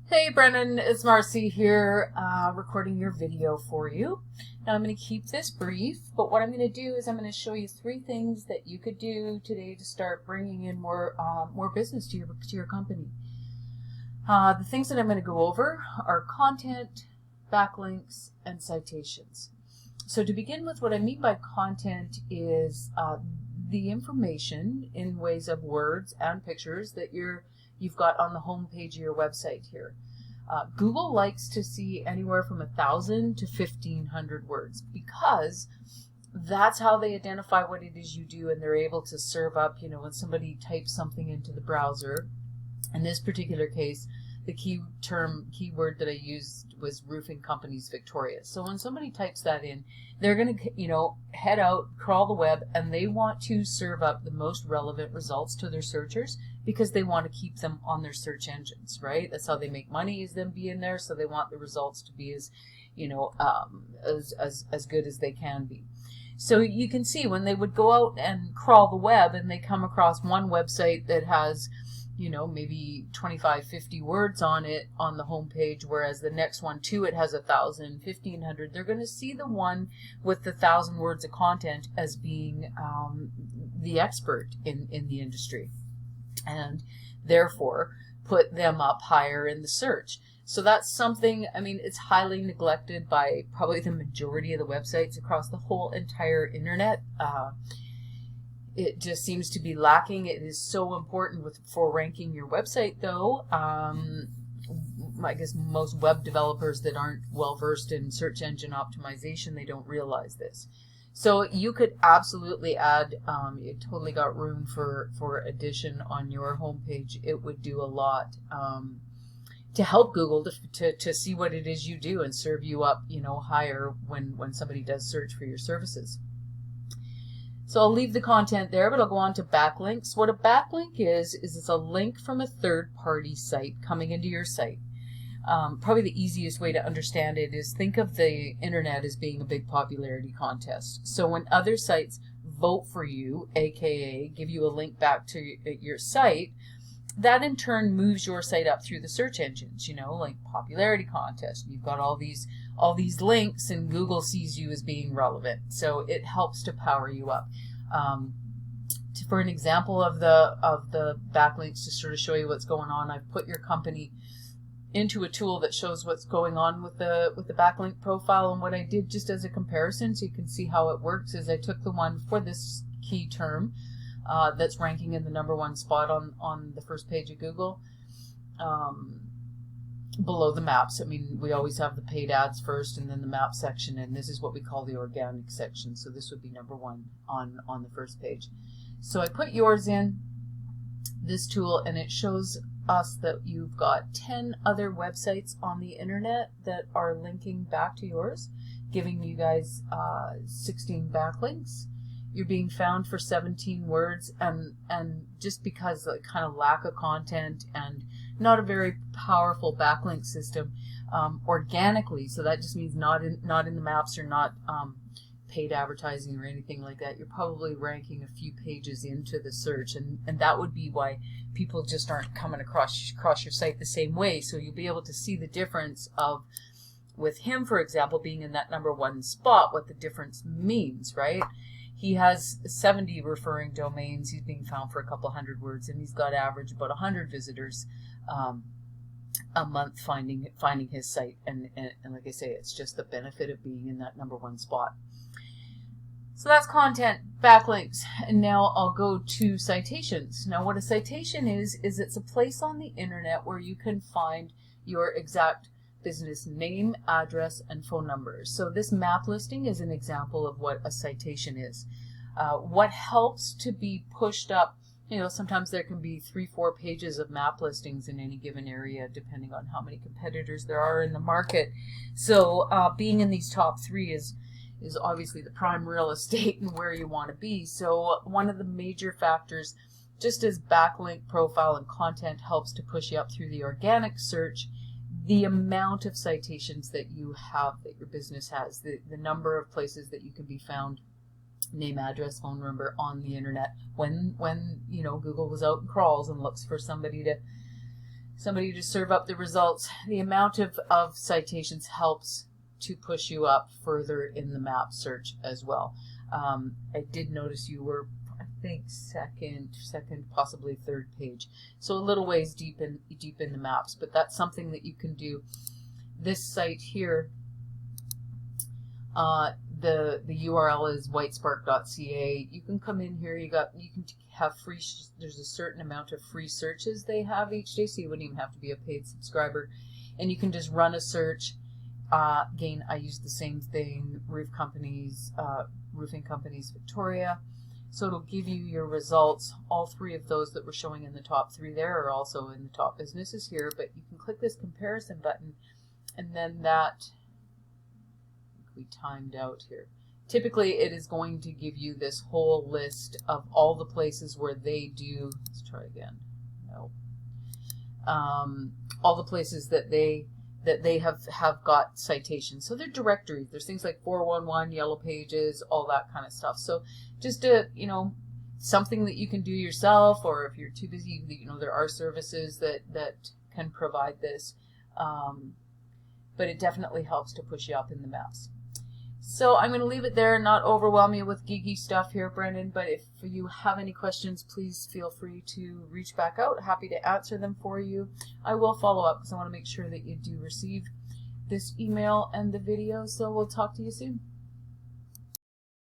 Hey Brennan, it's Marcy here, recording your video for you. Now I'm going to keep this brief, but what I'm going to do is I'm going to show you 3 things that you could do today to start bringing in more business to your company. The things that I'm going to go over are content, backlinks, and citations. So to begin with, what I mean by content is the information in ways of words and pictures that you've got on the home page of your website here. Google likes to see anywhere from 1,000 to 1,500 words because that's how they identify what it is you do, and they're able to serve up, when somebody types something into the browser. In this particular case, the keyword that I used was roofing companies Victoria. So when somebody types that in, they're going to, head out, crawl the web, and they want to serve up the most relevant results to their searchers because they want to keep them on their search engines, right? That's how they make money, is them being there. So they want the results to be as good as they can be. So you can see when they would go out and crawl the web and they come across one website that has maybe 25, 50 words on it on the home page, whereas the next one too, it has 1,000, 1,500. They're going to see the one with the 1,000 words of content as being the expert in the industry, and therefore put them up higher in the search. So that's something, it's highly neglected by probably the majority of the websites across the whole entire internet. It just seems to be lacking. It is so important for ranking your website, though. I guess most web developers that aren't well versed in search engine optimization, they don't realize this. So you could absolutely add, you totally got room for addition on your homepage. It would do a lot to help Google to see what it is you do and serve you up, higher when somebody does search for your services. So I'll leave the content there, but I'll go on to backlinks. What a backlink is it's a link from a third-party site coming into your site. Probably the easiest way to understand it is think of the internet as being a big popularity contest. So when other sites vote for you, aka give you a link back to your site, that in turn moves your site up through the search engines, like popularity contest. You've got all these links, and Google sees you as being relevant. So it helps to power you up. For an example of the backlinks, to sort of show you what's going on, I've put your company into a tool that shows what's going on with the backlink profile. And what I did, just as a comparison, so you can see how it works, is I took the one for this key term that's ranking in the #1 spot on the first page of Google, below the maps. We always have the paid ads first and then the map section, and this is what we call the organic section. So this would be #1 on the first page. So I put yours in this tool, and it shows us that you've got 10 other websites on the internet that are linking back to yours, giving you guys 16 backlinks. You're being found for 17 words, and just because the kind of lack of content and not a very powerful backlink system organically, so that just means not in the maps or not paid advertising or anything like that. You're probably ranking a few pages into the search, and that would be why people just aren't coming across your site the same way. So you'll be able to see the difference of, with him, for example, being in that #1 spot, what the difference means, right? He has 70 referring domains. He's being found for a couple hundred words, and he's got average about 100 visitors a month finding his site. And like I say, it's just the benefit of being in that #1 spot. So that's content, backlinks, and now I'll go to citations. Now what a citation is it's a place on the internet where you can find your exact business name, address, and phone numbers. So this map listing is an example of what a citation is. What helps to be pushed up, sometimes there can be 3-4 pages of map listings in any given area, depending on how many competitors there are in the market. So being in these top 3 is obviously the prime real estate and where you want to be. So one of the major factors, just as backlink profile and content helps to push you up through the organic search, the amount of citations that you have, that your business has, the number of places that you can be found, name, address, phone number on the internet. When Google was out and crawls and looks for somebody somebody to serve up the results. The amount of citations helps to push you up further in the map search as well. I did notice you were, I think, second, possibly third page. So a little ways deep in the maps, but that's something that you can do. This site here, the URL is whitespark.ca. You can come in here. You can have free. There's a certain amount of free searches they have each day, so you wouldn't even have to be a paid subscriber, and you can just run a search. Again, I use the same thing. Roofing companies, Victoria. So it'll give you your results. All three of those that were showing in the top three there are also in the top businesses here. But you can click this comparison button, and then that. We timed out here. Typically, it is going to give you this whole list of all the places where they do. Let's try again. No. All the places that they have got citations. So they're directories. There's things like 411, Yellow Pages, all that kind of stuff. So just something that you can do yourself, or if you're too busy, there are services that can provide this. But it definitely helps to push you up in the maps. So I'm going to leave it there and not overwhelm you with geeky stuff here, Brendan, but if you have any questions, please feel free to reach back out. Happy to answer them for you. I will follow up because I want to make sure that you do receive this email and the video, so we'll talk to you soon.